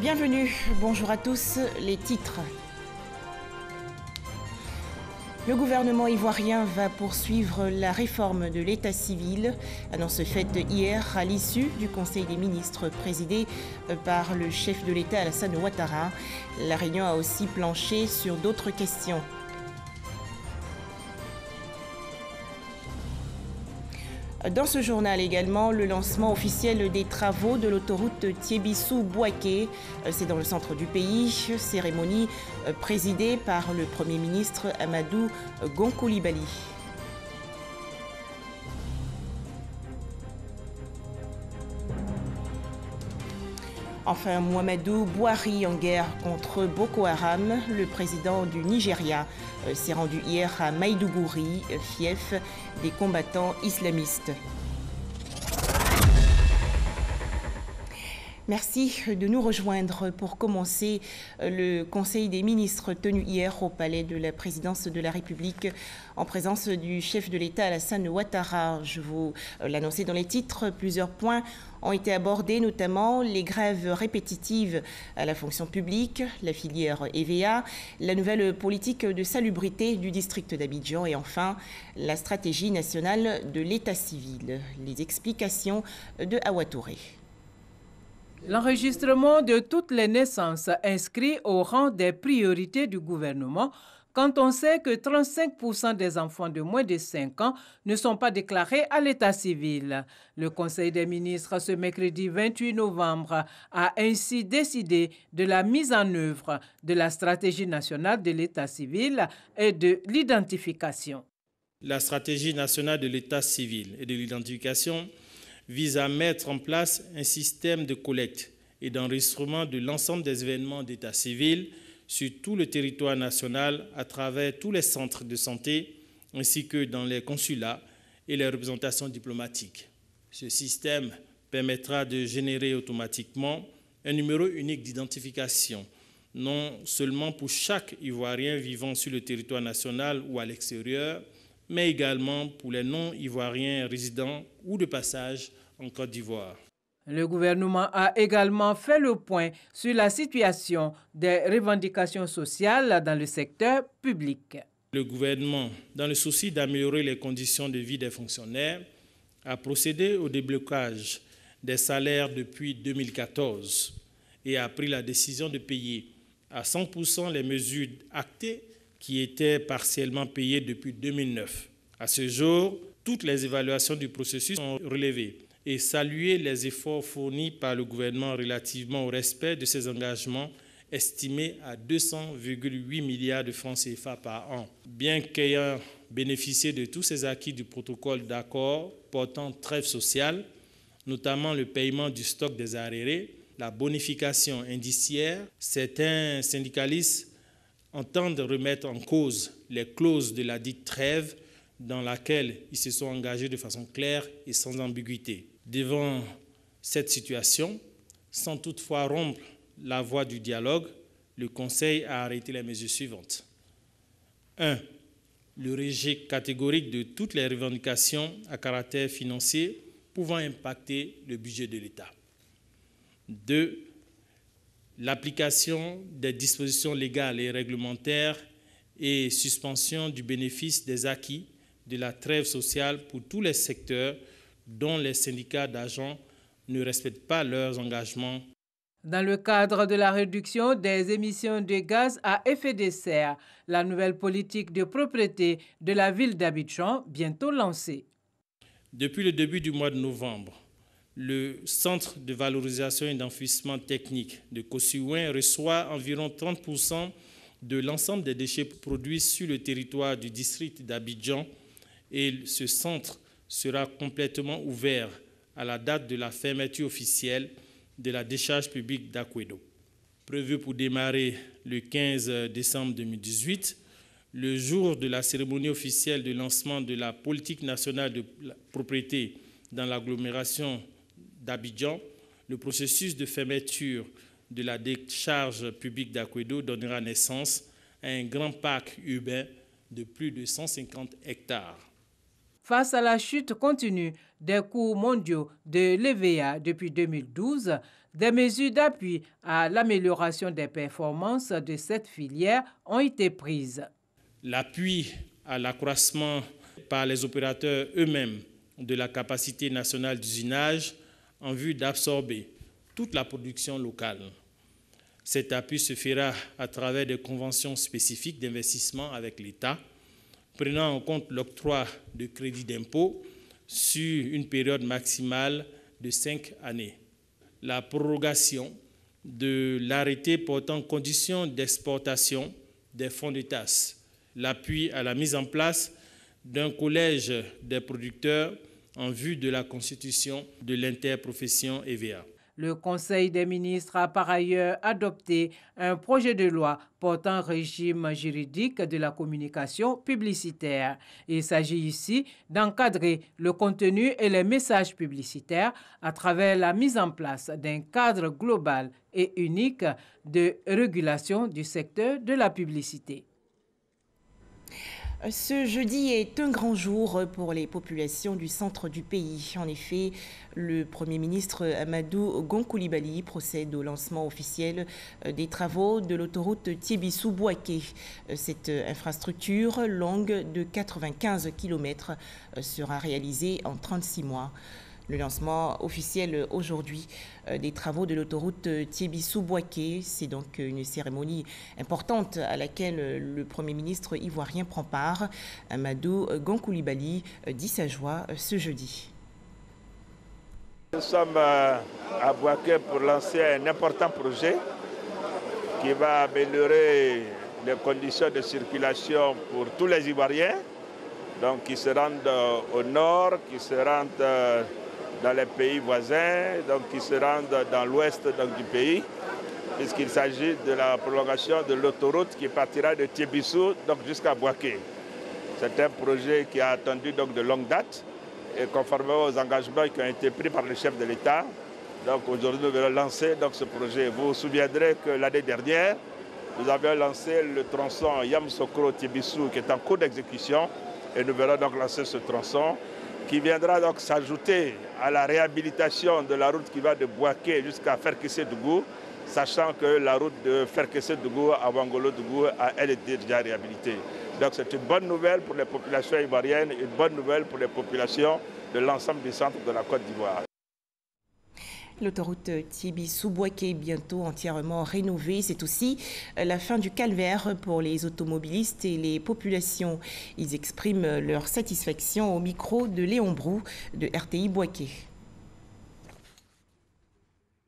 Bienvenue, bonjour à tous, les titres. Le gouvernement ivoirien va poursuivre la réforme de l'état civil, annonce faite hier à l'issue du Conseil des ministres présidé par le chef de l'État Alassane Ouattara. La réunion a aussi planché sur d'autres questions. Dans ce journal également, le lancement officiel des travaux de l'autoroute Tiébissou-Bouaké. C'est dans le centre du pays. Cérémonie présidée par le Premier ministre Amadou Gon Coulibaly. Enfin, Mouhamadou Bouhari en guerre contre Boko Haram. Le président du Nigeria s'est rendu hier à Maïdougouri, fief des combattants islamistes. Merci de nous rejoindre pour commencer le Conseil des ministres tenu hier au palais de la présidence de la République en présence du chef de l'État Alassane Ouattara. Je vous l'annonçais dans les titres, plusieurs points ont été abordés, notamment les grèves répétitives à la fonction publique, la filière EVA, la nouvelle politique de salubrité du district d'Abidjan et enfin la stratégie nationale de l'état civil. Les explications de Awa Touré. L'enregistrement de toutes les naissances inscrit au rang des priorités du gouvernement quand on sait que 35% des enfants de moins de 5 ans ne sont pas déclarés à l'état civil. Le Conseil des ministres ce mercredi 28 novembre a ainsi décidé de la mise en œuvre de la stratégie nationale de l'état civil et de l'identification. La stratégie nationale de l'état civil et de l'identification vise à mettre en place un système de collecte et d'enregistrement de l'ensemble des événements d'état civil sur tout le territoire national à travers tous les centres de santé ainsi que dans les consulats et les représentations diplomatiques. Ce système permettra de générer automatiquement un numéro unique d'identification, non seulement pour chaque Ivoirien vivant sur le territoire national ou à l'extérieur, mais également pour les non-ivoiriens résidents ou de passage en Côte d'Ivoire. Le gouvernement a également fait le point sur la situation des revendications sociales dans le secteur public. Le gouvernement, dans le souci d'améliorer les conditions de vie des fonctionnaires, a procédé au déblocage des salaires depuis 2014 et a pris la décision de payer à 100% les mesures actées qui étaient partiellement payées depuis 2009. À ce jour, toutes les évaluations du processus sont relevées et saluer les efforts fournis par le gouvernement relativement au respect de ses engagements estimés à 200,8 milliards de francs CFA par an. Bien qu'ayant bénéficié de tous ces acquis du protocole d'accord portant trêve sociale, notamment le paiement du stock des arriérés, la bonification indiciaire, certains syndicalistes entendent remettre en cause les clauses de la dite trêve dans laquelle ils se sont engagés de façon claire et sans ambiguïté. Devant cette situation, sans toutefois rompre la voie du dialogue, le Conseil a arrêté les mesures suivantes. 1. Le rejet catégorique de toutes les revendications à caractère financier pouvant impacter le budget de l'État. 2. L'application des dispositions légales et réglementaires et suspension du bénéfice des acquis de la trêve sociale pour tous les secteurs dont les syndicats d'agents ne respectent pas leurs engagements. Dans le cadre de la réduction des émissions de gaz à effet de serre, la nouvelle politique de propreté de la ville d'Abidjan bientôt lancée. Depuis le début du mois de novembre, le Centre de valorisation et d'enfouissement technique de Kosciuin reçoit environ 30% de l'ensemble des déchets produits sur le territoire du district d'Abidjan et ce centre sera complètement ouvert à la date de la fermeture officielle de la décharge publique d'Akwedo. Prévu pour démarrer le 15 décembre 2018, le jour de la cérémonie officielle de lancement de la politique nationale de propriété dans l'agglomération d'Abidjan, le processus de fermeture de la décharge publique d'Akwedo donnera naissance à un grand parc urbain de plus de 150 hectares. Face à la chute continue des cours mondiaux de l'EVA depuis 2012, des mesures d'appui à l'amélioration des performances de cette filière ont été prises. L'appui à l'accroissement par les opérateurs eux-mêmes de la capacité nationale d'usinage en vue d'absorber toute la production locale. Cet appui se fera à travers des conventions spécifiques d'investissement avec l'État, prenant en compte l'octroi de crédits d'impôt sur une période maximale de 5 années. La prorogation de l'arrêté portant conditions d'exportation des fonds de tasse, l'appui à la mise en place d'un collège des producteurs en vue de la constitution de l'interprofession EVA. Le Conseil des ministres a par ailleurs adopté un projet de loi portant régime juridique de la communication publicitaire. Il s'agit ici d'encadrer le contenu et les messages publicitaires à travers la mise en place d'un cadre global et unique de régulation du secteur de la publicité. Ce jeudi est un grand jour pour les populations du centre du pays. En effet, le Premier ministre Amadou Gon Coulibaly procède au lancement officiel des travaux de l'autoroute Tiébissou-Bouaké. Cette infrastructure longue de 95 km sera réalisée en 36 mois. Le lancement officiel aujourd'hui des travaux de l'autoroute Tiébissou-Bouaké, c'est donc une cérémonie importante à laquelle le Premier ministre ivoirien prend part. Amadou Gon Coulibaly dit sa joie ce jeudi. Nous sommes à Bouaké pour lancer un important projet qui va améliorer les conditions de circulation pour tous les Ivoiriens, donc qui se rendent au nord, qui se rendent dans les pays voisins, donc qui se rendent dans l'ouest du pays, puisqu'il s'agit de la prolongation de l'autoroute qui partira de Tiébissou jusqu'à Bouaké. C'est un projet qui a attendu de longue date et conformément aux engagements qui ont été pris par le chef de l'État. Donc aujourd'hui nous allons lancer ce projet. Vous vous souviendrez que l'année dernière, nous avions lancé le tronçon Yamoussoukro-Tiébissou qui est en cours d'exécution et nous verrons donc lancer ce tronçon qui viendra donc s'ajouter à la réhabilitation de la route qui va de Bouaké jusqu'à Ferkessé-Dougou, sachant que la route de Ferkessé-Dougou à Wangolo-Dougou, elle est déjà réhabilitée. Donc c'est une bonne nouvelle pour les populations ivoiriennes, une bonne nouvelle pour les populations de l'ensemble du centre de la Côte d'Ivoire. L'autoroute Tiébissou-Bouaké est bientôt entièrement rénovée. C'est aussi la fin du calvaire pour les automobilistes et les populations. Ils expriment leur satisfaction au micro de Léon Brou de RTI Bouaké.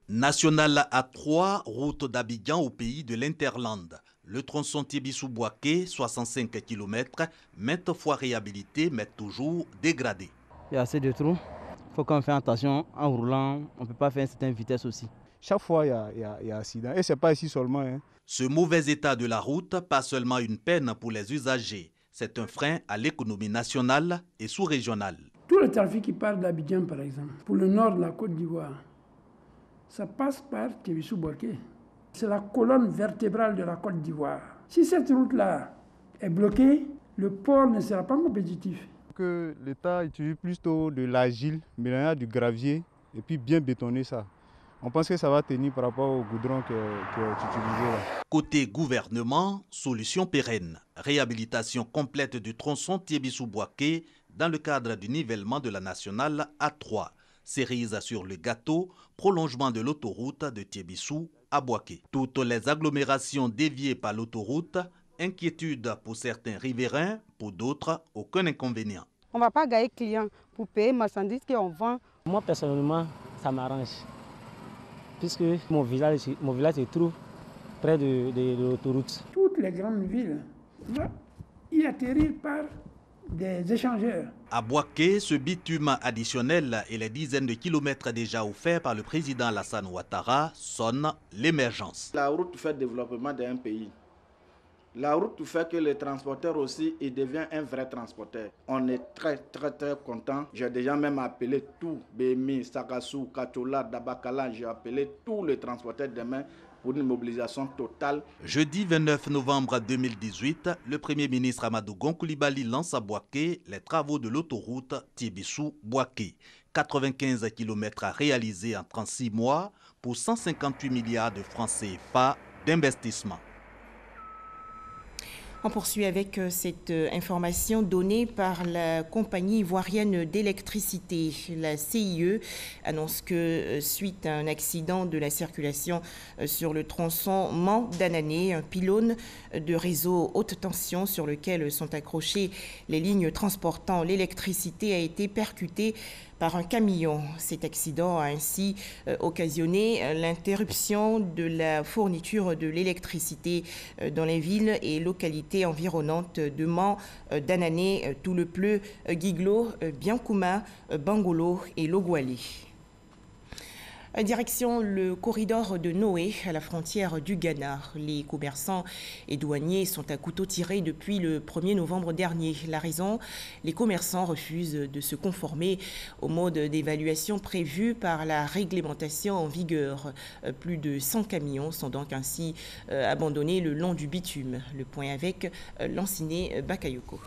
National A3, route d'Abidjan au pays de l'Interland. Le tronçon Tiébissou-Bouaké, 65 km, maintes fois réhabilité, mais toujours dégradé. Il y a assez de trous. Il faut qu'on fasse attention en roulant. On ne peut pas faire une certaine vitesse aussi. Chaque fois, il y a accident. Et ce n'est pas ici seulement. Ce mauvais état de la route, pas seulement une peine pour les usagers. C'est un frein à l'économie nationale et sous-régionale. Tout le trafic qui part d'Abidjan, par exemple, pour le nord de la Côte d'Ivoire, ça passe par Tiébissou-Bouaké. C'est la colonne vertébrale de la Côte d'Ivoire. Si cette route-là est bloquée, le port ne sera pas compétitif. Que l'État utilise plutôt de l'argile, mélangé du gravier, et puis bien bétonner ça. On pense que ça va tenir par rapport au goudron qui est utilisé là. Côté gouvernement, solution pérenne. Réhabilitation complète du tronçon Tiébissou-Bouaké dans le cadre du nivellement de la nationale A3. Cerise sur le gâteau, prolongement de l'autoroute de Tiébissou à Bouaké. Toutes les agglomérations déviées par l'autoroute, inquiétude pour certains riverains, pour d'autres, aucun inconvénient. On ne va pas gagner client pour payer marchandises qu'on vend. Moi, personnellement, ça m'arrange. Puisque mon village se trouve près de l'autoroute. Toutes les grandes villes vont y atterrir par des échangeurs. À Bouaké, ce bitume additionnel et les dizaines de kilomètres déjà offerts par le président Alassane Ouattara sonnent l'émergence. La route fait le développement d'un pays. La route fait que le transporteur aussi, il devient un vrai transporteur. On est très content. J'ai déjà même appelé tout, Bémi, Sakassou, Katola, Dabakala, j'ai appelé tous les transporteurs demain pour une mobilisation totale. Jeudi 29 novembre 2018, le Premier ministre Amadou Gon Coulibaly lance à Bouaké les travaux de l'autoroute Tiébissou-Bouaké. 95 km à réaliser en 36 mois pour 158 milliards de francs CFA d'investissement. On poursuit avec cette information donnée par la compagnie ivoirienne d'électricité. La CIE annonce que suite à un accident de la circulation sur le tronçon Mans-Danané, un pylône de réseau haute tension sur lequel sont accrochées les lignes transportant l'électricité a été percuté par un camion. Cet accident a ainsi occasionné l'interruption de la fourniture de l'électricité dans les villes et localités environnantes de Mans, Danané, Toulepleu, Guiglo, Biancouma, Bangolo et Logoualé. Direction le corridor de Noé, à la frontière du Ghana. Les commerçants et douaniers sont à couteau tiré depuis le 1er novembre dernier. La raison, les commerçants refusent de se conformer au mode d'évaluation prévu par la réglementation en vigueur. Plus de 100 camions sont donc ainsi abandonnés le long du bitume. Le point avec Lanciné Bakayoko.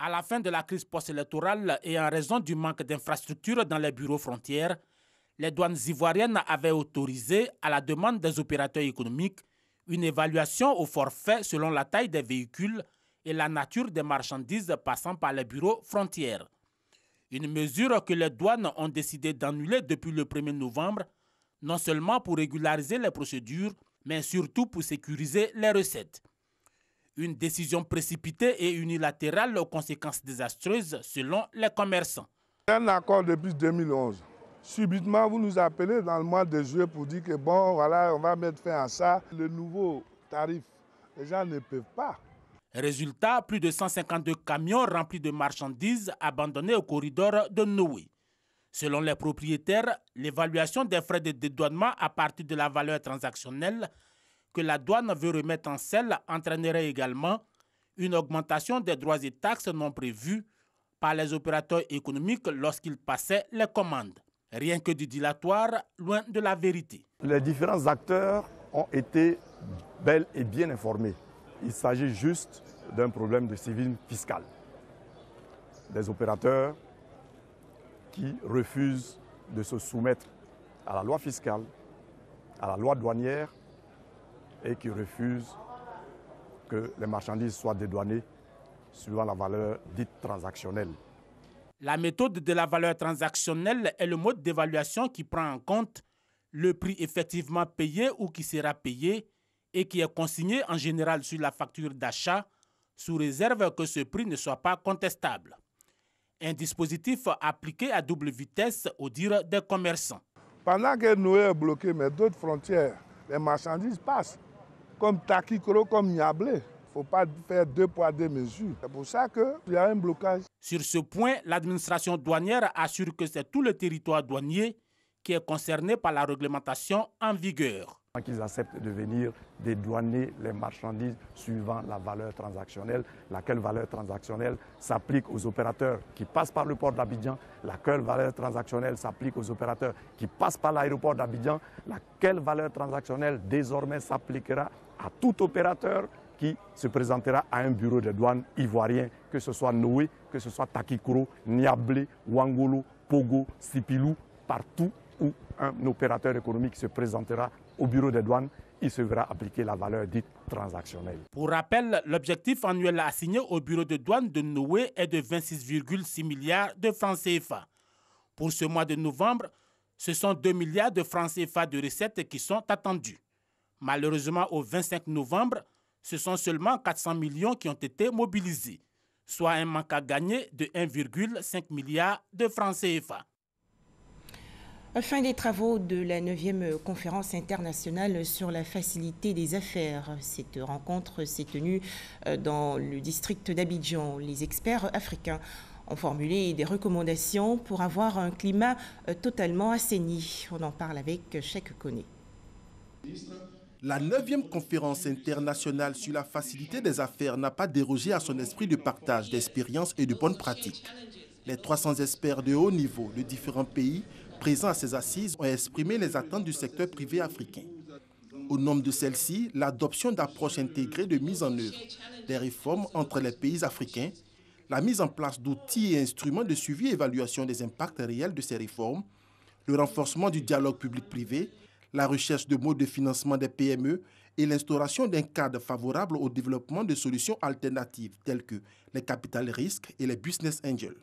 À la fin de la crise post-électorale et en raison du manque d'infrastructures dans les bureaux frontières, les douanes ivoiriennes avaient autorisé, à la demande des opérateurs économiques, une évaluation au forfait selon la taille des véhicules et la nature des marchandises passant par les bureaux frontières. Une mesure que les douanes ont décidé d'annuler depuis le 1er novembre, non seulement pour régulariser les procédures, mais surtout pour sécuriser les recettes. Une décision précipitée et unilatérale aux conséquences désastreuses selon les commerçants. Un accord depuis 2011. Subitement, vous nous appelez dans le mois de juillet pour dire que bon, voilà, on va mettre fin à ça. Le nouveau tarif, les gens ne peuvent pas. Résultat, plus de 152 camions remplis de marchandises abandonnés au corridor de Noé. Selon les propriétaires, l'évaluation des frais de dédouanement à partir de la valeur transactionnelle que la douane veut remettre en selle entraînerait également une augmentation des droits et taxes non prévus par les opérateurs économiques lorsqu'ils passaient les commandes. Rien que du dilatoire, loin de la vérité. Les différents acteurs ont été bel et bien informés. Il s'agit juste d'un problème de civisme fiscal. Des opérateurs qui refusent de se soumettre à la loi fiscale, à la loi douanière, et qui refusent que les marchandises soient dédouanées suivant la valeur dite transactionnelle. La méthode de la valeur transactionnelle est le mode d'évaluation qui prend en compte le prix effectivement payé ou qui sera payé et qui est consigné en général sur la facture d'achat sous réserve que ce prix ne soit pas contestable. Un dispositif appliqué à double vitesse au dire des commerçants. Pendant que Noé est bloqué, mais d'autres frontières, les marchandises passent. Comme Takikoro, comme Niablé. Il ne faut pas faire deux poids, deux mesures. C'est pour ça qu'il y a un blocage. Sur ce point, l'administration douanière assure que c'est tout le territoire douanier qui est concerné par la réglementation en vigueur. Qu'ils acceptent de venir dédouaner les marchandises suivant la valeur transactionnelle, laquelle valeur transactionnelle s'applique aux opérateurs qui passent par le port d'Abidjan, laquelle valeur transactionnelle s'applique aux opérateurs qui passent par l'aéroport d'Abidjan, laquelle valeur transactionnelle désormais s'appliquera à tout opérateur qui se présentera à un bureau de douane ivoirien, que ce soit Noé, que ce soit Takikoro, Niablé, Wangolo, Pogo, Sipilou, partout où un opérateur économique se présentera au bureau de douane, il se verra appliquer la valeur dite transactionnelle. Pour rappel, l'objectif annuel assigné au bureau de douane de Noé est de 26,6 milliards de francs CFA. Pour ce mois de novembre, ce sont 2 milliards de francs CFA de recettes qui sont attendus. Malheureusement, au 25 novembre, ce sont seulement 400 millions qui ont été mobilisés, soit un manque à gagner de 1,5 milliard de francs CFA. Fin des travaux de la 9e conférence internationale sur la facilité des affaires. Cette rencontre s'est tenue dans le district d'Abidjan. Les experts africains ont formulé des recommandations pour avoir un climat totalement assaini. On en parle avec Cheikh Koné. La 9e conférence internationale sur la facilité des affaires n'a pas dérogé à son esprit de partage d'expériences et de bonnes pratiques. Les 300 experts de haut niveau de différents pays présents à ces assises ont exprimé les attentes du secteur privé africain. au nom de celle-ci l'adoption d'approches intégrées de mise en œuvre des réformes entre les pays africains, la mise en place d'outils et instruments de suivi et évaluation des impacts réels de ces réformes, le renforcement du dialogue public-privé, la recherche de modes de financement des PME et l'instauration d'un cadre favorable au développement de solutions alternatives telles que les capital risques et les business angels.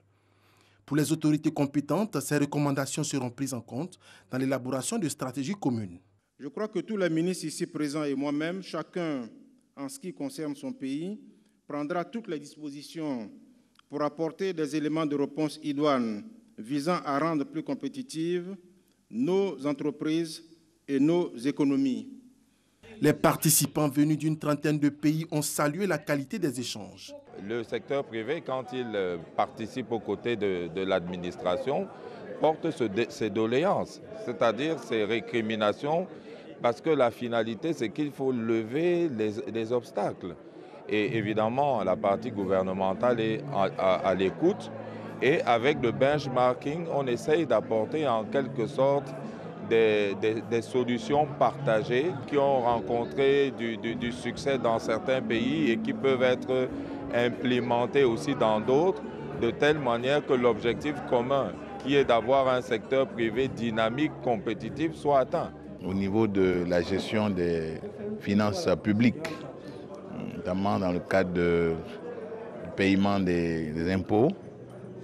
Pour les autorités compétentes, ces recommandations seront prises en compte dans l'élaboration de stratégies communes. Je crois que tous les ministres ici présents et moi-même, chacun en ce qui concerne son pays, prendra toutes les dispositions pour apporter des éléments de réponse idoines visant à rendre plus compétitives nos entreprises et nos économies. Les participants venus d'une trentaine de pays ont salué la qualité des échanges. Le secteur privé, quand il participe aux côtés de l'administration, porte ses doléances, c'est-à-dire ses récriminations, parce que la finalité, c'est qu'il faut lever les obstacles. Et évidemment, la partie gouvernementale est à l'écoute. Et avec le benchmarking, on essaye d'apporter en quelque sorte des solutions partagées qui ont rencontré du succès dans certains pays et qui peuvent être implémentées aussi dans d'autres, de telle manière que l'objectif commun, qui est d'avoir un secteur privé dynamique, compétitif, soit atteint. Au niveau de la gestion des finances publiques, notamment dans le cadre du paiement des impôts,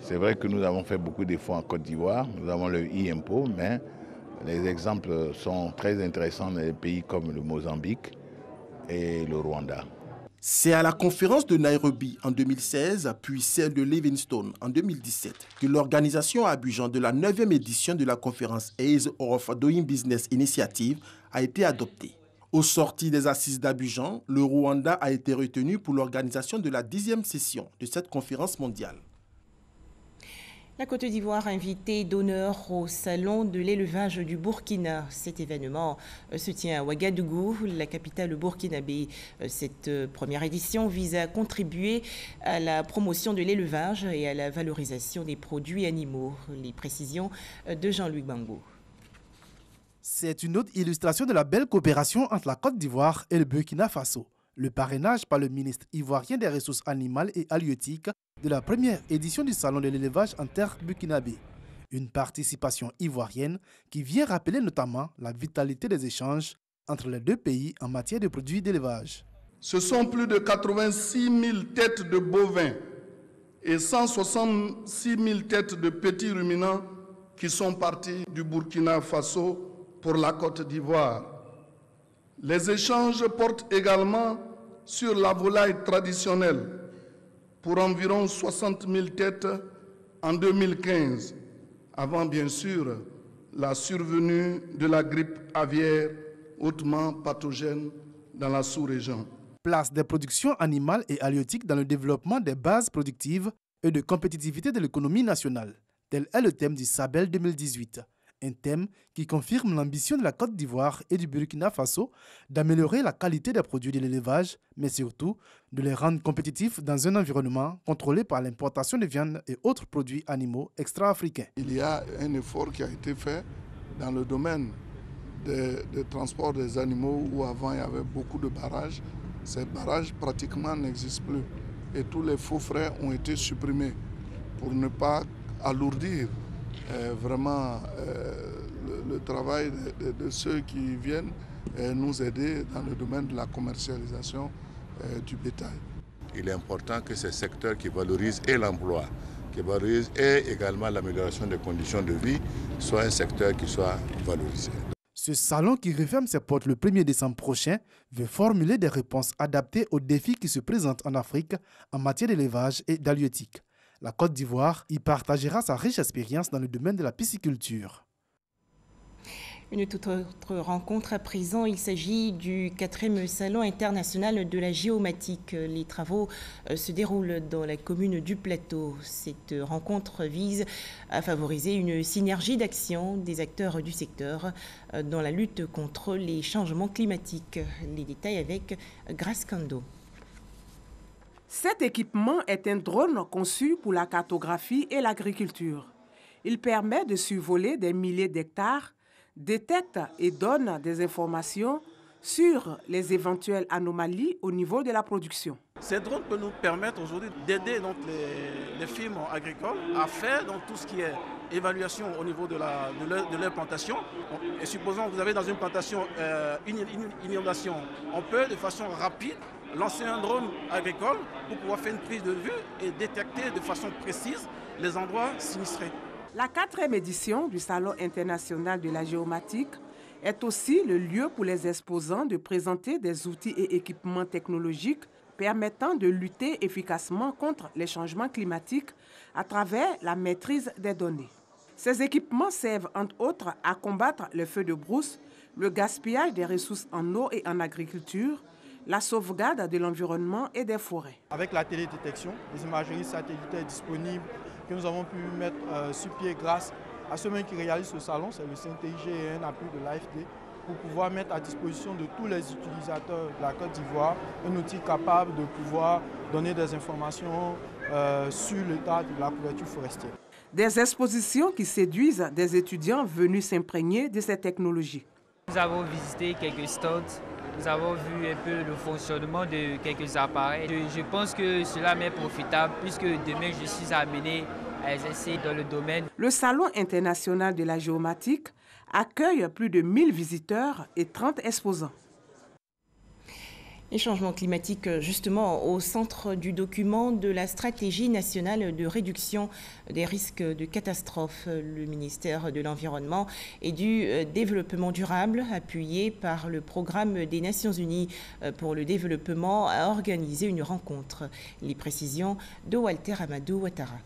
c'est vrai que nous avons fait beaucoup d'efforts en Côte d'Ivoire. Nous avons le e-impôt, mais les exemples sont très intéressants dans des pays comme le Mozambique et le Rwanda. C'est à la conférence de Nairobi en 2016, puis celle de Livingstone en 2017, que l'organisation à Abidjan de la 9e édition de la conférence Ease of Doing Business Initiative a été adoptée. Au sorti des assises d'Abidjan, le Rwanda a été retenu pour l'organisation de la 10e session de cette conférence mondiale. La Côte d'Ivoire invitée d'honneur au Salon de l'élevage du Burkina. Cet événement se tient à Ouagadougou, la capitale burkinabé. Cette première édition vise à contribuer à la promotion de l'élevage et à la valorisation des produits animaux. Les précisions de Jean-Louis Bango. C'est une autre illustration de la belle coopération entre la Côte d'Ivoire et le Burkina Faso. Le parrainage par le ministre ivoirien des Ressources animales et halieutiques de la première édition du Salon de l'élevage en terre burkinabé. Une participation ivoirienne qui vient rappeler notamment la vitalité des échanges entre les deux pays en matière de produits d'élevage. Ce sont plus de 86 000 têtes de bovins et 166 000 têtes de petits ruminants qui sont partis du Burkina Faso pour la Côte d'Ivoire. Les échanges portent également sur la volaille traditionnelle pour environ 60 000 têtes en 2015, avant bien sûr la survenue de la grippe aviaire hautement pathogène dans la sous-région. Place des productions animales et halieutiques dans le développement des bases productives et de compétitivité de l'économie nationale. Tel est le thème du Sabel 2018. Un thème qui confirme l'ambition de la Côte d'Ivoire et du Burkina Faso d'améliorer la qualité des produits de l'élevage, mais surtout de les rendre compétitifs dans un environnement contrôlé par l'importation de viande et autres produits animaux extra-africains. Il y a un effort qui a été fait dans le domaine de transport des animaux où avant il y avait beaucoup de barrages. Ces barrages pratiquement n'existent plus et tous les faux frais ont été supprimés pour ne pas alourdir vraiment le travail de ceux qui viennent nous aider dans le domaine de la commercialisation du bétail. Il est important que ces secteurs qui valorisent et l'emploi, qui valorisent et également l'amélioration des conditions de vie, soient un secteur qui soit valorisé. Ce salon qui referme ses portes le 1er décembre prochain veut formuler des réponses adaptées aux défis qui se présentent en Afrique en matière d'élevage et d'halieutique. La Côte d'Ivoire y partagera sa riche expérience dans le domaine de la pisciculture. Une toute autre rencontre à présent, il s'agit du 4e Salon international de la géomatique. Les travaux se déroulent dans la commune du Plateau. Cette rencontre vise à favoriser une synergie d'action des acteurs du secteur dans la lutte contre les changements climatiques. Les détails avec Grace Kando. Cet équipement est un drone conçu pour la cartographie et l'agriculture. Il permet de survoler des milliers d'hectares, détecte et donne des informations sur les éventuelles anomalies au niveau de la production. Ces drones peuvent nous permettre aujourd'hui d'aider les firmes agricoles à faire donc, tout ce qui est évaluation au niveau de leur plantation. Et supposons que vous avez dans une plantation une inondation, on peut de façon rapide lancer un drone agricole pour pouvoir faire une prise de vue et détecter de façon précise les endroits sinistrés. La 4e édition du Salon international de la géomatique est aussi le lieu pour les exposants de présenter des outils et équipements technologiques permettant de lutter efficacement contre les changements climatiques à travers la maîtrise des données. Ces équipements servent entre autres à combattre les feux de brousse, le gaspillage des ressources en eau et en agriculture, la sauvegarde de l'environnement et des forêts. Avec la télédétection, les imageries satellitaires disponibles que nous avons pu mettre sur pied grâce à ceux qui réalisent ce salon, c'est le CNTIG et un appui de l'AFD, pour pouvoir mettre à disposition de tous les utilisateurs de la Côte d'Ivoire un outil capable de pouvoir donner des informations sur l'état de la couverture forestière. Des expositions qui séduisent des étudiants venus s'imprégner de ces technologies. Nous avons visité quelques stands, nous avons vu un peu le fonctionnement de quelques appareils. Je pense que cela m'est profitable puisque demain je suis amené à exercer dans le domaine. Le Salon international de la géomatique accueille plus de 1000 visiteurs et 30 exposants. Les changements climatiques, justement, au centre du document de la stratégie nationale de réduction des risques de catastrophe. Le ministère de l'Environnement et du Développement durable, appuyé par le programme des Nations Unies pour le développement, a organisé une rencontre. Les précisions de Walter Amadou Ouattara.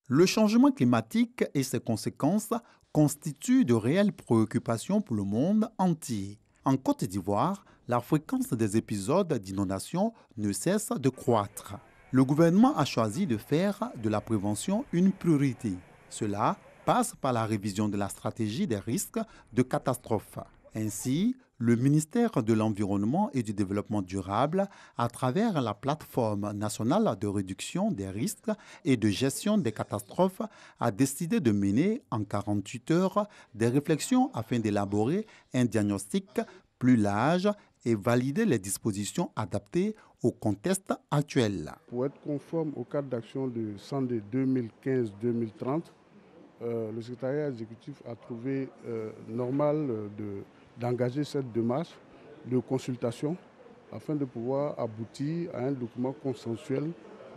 Le changement climatique et ses conséquences constituent de réelles préoccupations pour le monde entier. En Côte d'Ivoire, la fréquence des épisodes d'inondation ne cesse de croître. Le gouvernement a choisi de faire de la prévention une priorité. Cela passe par la révision de la stratégie des risques de catastrophe. Ainsi, le ministère de l'Environnement et du Développement durable, à travers la plateforme nationale de réduction des risques et de gestion des catastrophes, a décidé de mener en 48 heures des réflexions afin d'élaborer un diagnostic plus large et valider les dispositions adaptées au contexte actuel. Pour être conforme au cadre d'action de SANDE 2015-2030, le secrétariat exécutif a trouvé normal d'engager cette démarche de consultation afin de pouvoir aboutir à un document consensuel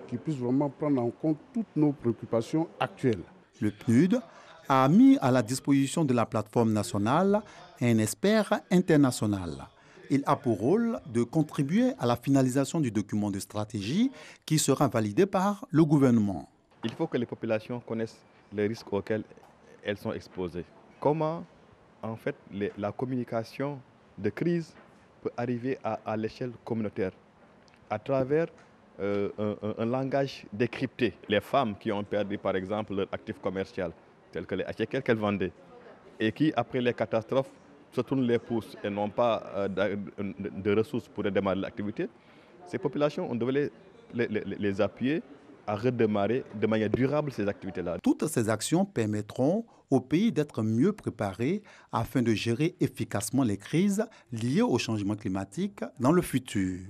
qui puisse vraiment prendre en compte toutes nos préoccupations actuelles. Le PNUD a mis à la disposition de la plateforme nationale un expert international. Il a pour rôle de contribuer à la finalisation du document de stratégie qui sera validé par le gouvernement. Il faut que les populations connaissent les risques auxquels elles sont exposées. Comment en fait, la communication de crise peut arriver à l'échelle communautaire à travers un langage décrypté. Les femmes qui ont perdu, par exemple, leur actif commercial, tel que les HK qu'elles vendaient, et qui, après les catastrophes, se tournent les pouces et n'ont pas de ressources pour redémarrer l'activité, ces populations, on devait les appuyer à redémarrer de manière durable ces activités-là. Toutes ces actions permettront au pays d'être mieux préparé afin de gérer efficacement les crises liées au changement climatique dans le futur.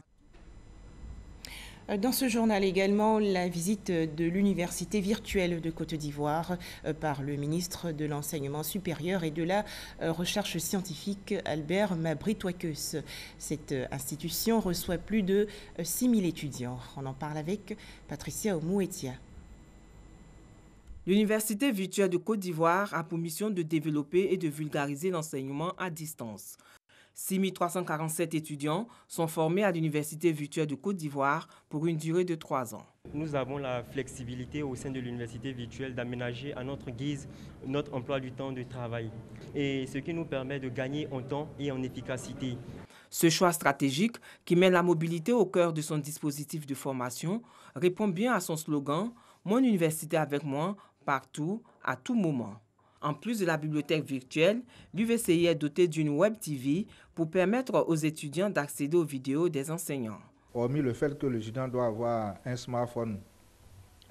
Dans ce journal également, la visite de l'université virtuelle de Côte d'Ivoire par le ministre de l'Enseignement supérieur et de la Recherche scientifique, Albert Mabry-Touakeus. Cette institution reçoit plus de 6000 étudiants. On en parle avec Patricia Omouetia. L'Université virtuelle de Côte d'Ivoire a pour mission de développer et de vulgariser l'enseignement à distance. 6347 étudiants sont formés à l'Université virtuelle de Côte d'Ivoire pour une durée de 3 ans. Nous avons la flexibilité au sein de l'Université virtuelle d'aménager à notre guise notre emploi du temps de travail, et ce qui nous permet de gagner en temps et en efficacité. Ce choix stratégique, qui met la mobilité au cœur de son dispositif de formation, répond bien à son slogan « Mon université avec moi, partout, à tout moment ». En plus de la bibliothèque virtuelle, l'UVCI est dotée d'une Web TV pour permettre aux étudiants d'accéder aux vidéos des enseignants. Hormis le fait que l'étudiant doit avoir un smartphone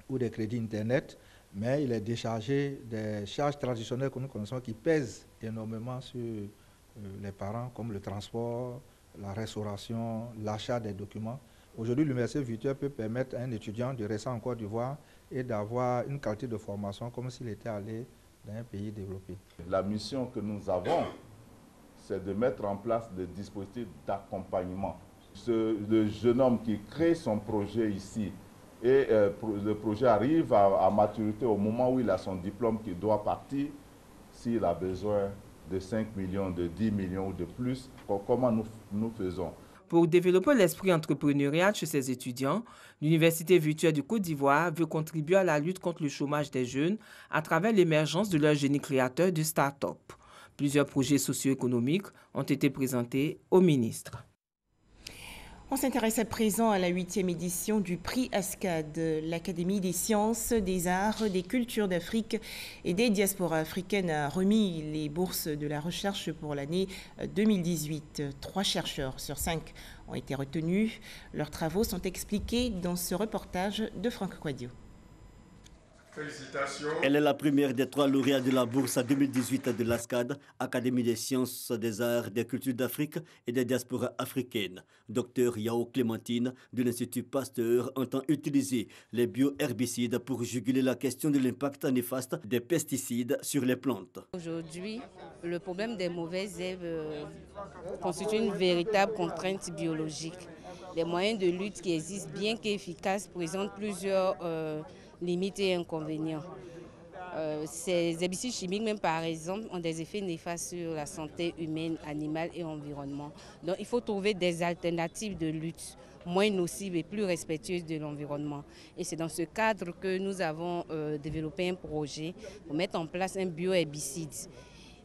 ou des crédits Internet, mais il est déchargé des charges traditionnelles que nous connaissons qui pèsent énormément sur les parents, comme le transport, la restauration, l'achat des documents. Aujourd'hui, l'université virtuelle peut permettre à un étudiant de rester en Côte d'Ivoire et d'avoir une qualité de formation comme s'il était allé dans un pays développé. La mission que nous avons, c'est de mettre en place des dispositifs d'accompagnement. Le jeune homme qui crée son projet ici, et le projet arrive à maturité au moment où il a son diplôme qui doit partir, s'il a besoin de 5 millions, de 10 millions ou de plus, comment nous faisons? Pour développer l'esprit entrepreneurial chez ses étudiants, l'Université virtuelle de Côte d'Ivoire veut contribuer à la lutte contre le chômage des jeunes à travers l'émergence de leur génie créateur de start-up. Plusieurs projets socio-économiques ont été présentés au ministre. On s'intéresse à présent à la 8e édition du prix ASCAD. L'Académie des sciences, des arts, des cultures d'Afrique et des diasporas africaines a remis les bourses de la recherche pour l'année 2018. 3 chercheurs sur 5 ont été retenus. Leurs travaux sont expliqués dans ce reportage de Franck Quadio. Félicitations. Elle est la première des 3 lauréats de la bourse 2018 de l'ASCAD, Académie des sciences, des arts, des cultures d'Afrique et des diasporas africaines. Docteur Yao Clémentine de l'Institut Pasteur entend utiliser les bioherbicides pour juguler la question de l'impact néfaste des pesticides sur les plantes. Aujourd'hui, le problème des mauvaises herbes constitue une véritable contrainte biologique. Les moyens de lutte qui existent, bien qu'efficaces, présentent plusieurs limites et inconvénients. Ces herbicides chimiques, même par exemple, ont des effets néfastes sur la santé humaine, animale et environnement. Donc il faut trouver des alternatives de lutte moins nocives et plus respectueuses de l'environnement. Et c'est dans ce cadre que nous avons développé un projet pour mettre en place un bioherbicide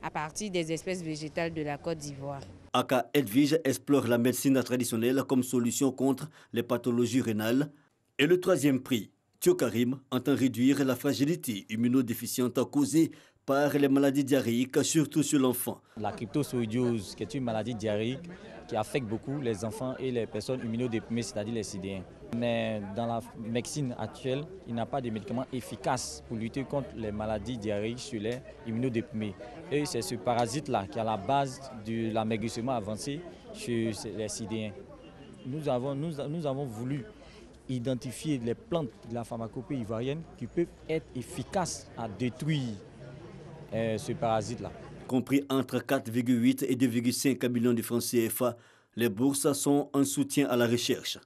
à partir des espèces végétales de la Côte d'Ivoire. Aka Edwige explore la médecine traditionnelle comme solution contre les pathologies rénales. Et le 3e prix, Thio Karim entend réduire la fragilité immunodéficiente causée par les maladies diarrhéiques, surtout sur l'enfant. La cryptosporidose, qui est une maladie diarrhéique qui affecte beaucoup les enfants et les personnes immunodéprimées, c'est-à-dire les sidéens. Mais dans la médecine actuelle, il n'y a pas de médicaments efficaces pour lutter contre les maladies diarrhéiques chez les immunodéprimés. Et c'est ce parasite-là qui est à la base de l'amaigrissement avancé chez les sidéens. Nous avons voulu identifier les plantes de la pharmacopée ivoirienne qui peuvent être efficaces à détruire ce parasite-là. Compris entre 4,8 et 2,5 millions de francs CFA, les bourses sont un soutien à la recherche.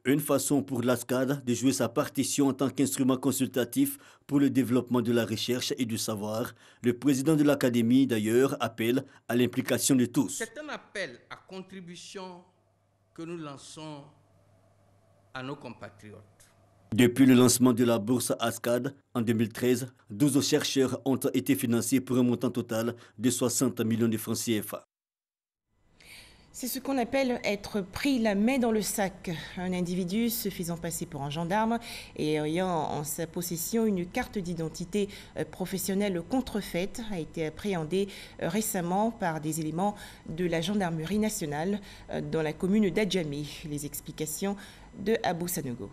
Une façon pour l'ASCAD de jouer sa partition en tant qu'instrument consultatif pour le développement de la recherche et du savoir. Le président de l'Académie, d'ailleurs, appelle à l'implication de tous. C'est un appel à contribution que nous lançons à nos compatriotes. Depuis le lancement de la bourse ASCAD en 2013, 12 chercheurs ont été financés pour un montant total de 60 millions de francs CFA. C'est ce qu'on appelle être pris la main dans le sac. Un individu se faisant passer pour un gendarme et ayant en sa possession une carte d'identité professionnelle contrefaite a été appréhendé récemment par des éléments de la gendarmerie nationale dans la commune d'Adjamé. Les explications de Abou Sanogo.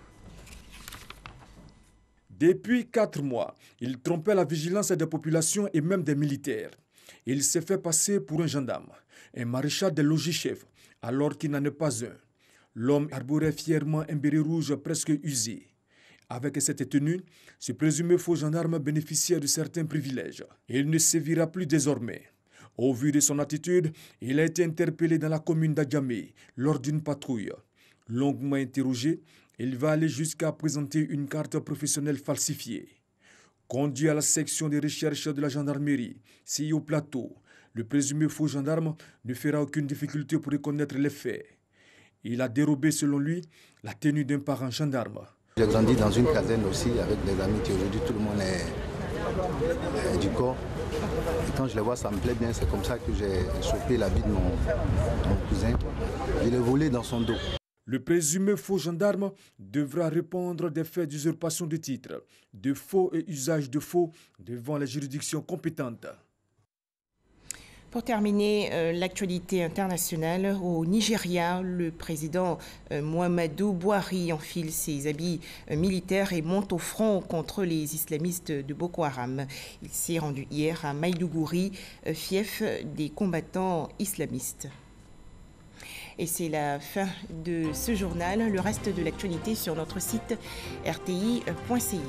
Depuis 4 mois, il trompait la vigilance des populations et même des militaires. Il s'est fait passer pour un gendarme, un maréchal des logis-chefs, alors qu'il n'en est pas un. L'homme arborait fièrement un béret rouge presque usé. Avec cette tenue, ce présumé faux gendarme bénéficiait de certains privilèges. Il ne sévira plus désormais. Au vu de son attitude, il a été interpellé dans la commune d'Adjamé lors d'une patrouille. Longuement interrogé, il va aller jusqu'à présenter une carte professionnelle falsifiée. Conduit à la section de recherche de la gendarmerie, située au plateau, le présumé faux gendarme ne fera aucune difficulté pour reconnaître les faits. Il a dérobé, selon lui, la tenue d'un parent gendarme. J'ai grandi dans une caserne aussi avec des amis qui aujourd'hui tout le monde est du corps. Et quand je les vois, ça me plaît bien. C'est comme ça que j'ai chopé la vie de mon cousin. Je l'ai volé dans son dos. Le présumé faux gendarme devra répondre des faits d'usurpation de titres, de faux et usage de faux devant les juridictions compétentes. Pour terminer, l'actualité internationale, au Nigeria, le président Muhammadu Buhari enfile ses habits militaires et monte au front contre les islamistes de Boko Haram. Il s'est rendu hier à Maïdougouri, fief des combattants islamistes. Et c'est la fin de ce journal. Le reste de l'actualité sur notre site rti.ci.